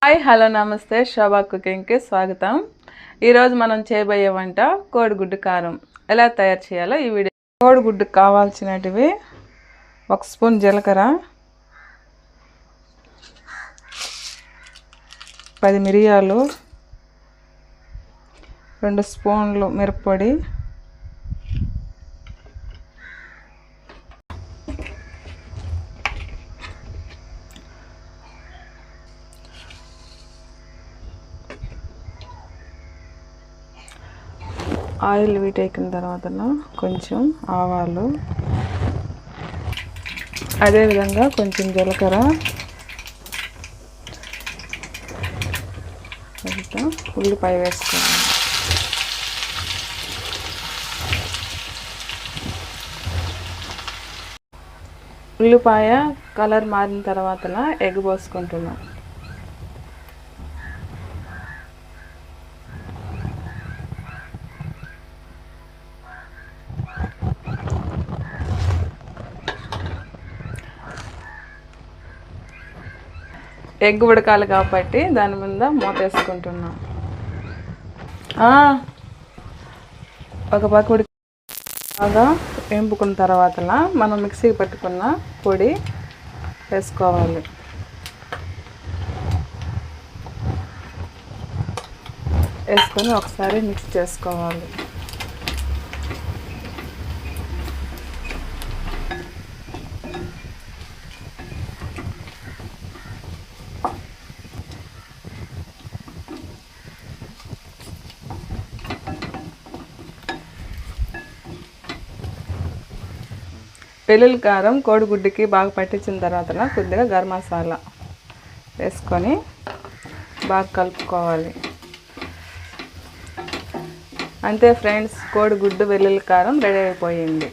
Hi hello నమస్తే శోభా కుకింగ్కి స్వాగతం. ఈరోజు మనం చేయబోయే వంట కోడిగుడ్డు కారం. ఎలా తయారు చేయాలో ఈ వీడియో. కోడిగుడ్డుకు కావాల్సినటివి 1 స్పూన్ జీలకర్ర, 10 మిరియాలు, 2 స్పూన్లు మిరప్పొడి, ఆయిల్ వీటెక్కిన తర్వాత కొంచెం ఆవాలు, అదేవిధంగా కొంచెం జీలకర్ర, ఉల్లిపాయ వేసుకోవాలి. ఉల్లిపాయ కలర్ మారిన తర్వాత ఎగ్ పోసుకుంటున్నాం. ఎగ్ ఉడకాలి కాబట్టి దాని మీద మూత వేసుకుంటున్నాం. ఒక పక్క ఉడికి బాగా వేపుకున్న తర్వాత మనం మిక్సీకి పెట్టుకున్న పొడి వేసుకోవాలి. వేసుకొని ఒకసారి మిక్స్ చేసుకోవాలి. వెల్లుల్లి కారం కోడిగుడ్డుకి బాగా పట్టించిన తర్వాత కొద్దిగా గరం మసాలా వేసుకొని బాగా కలుపుకోవాలి. అంతే ఫ్రెండ్స్, కోడిగుడ్డు వెల్లుల్లి కారం రెడీ అయిపోయింది.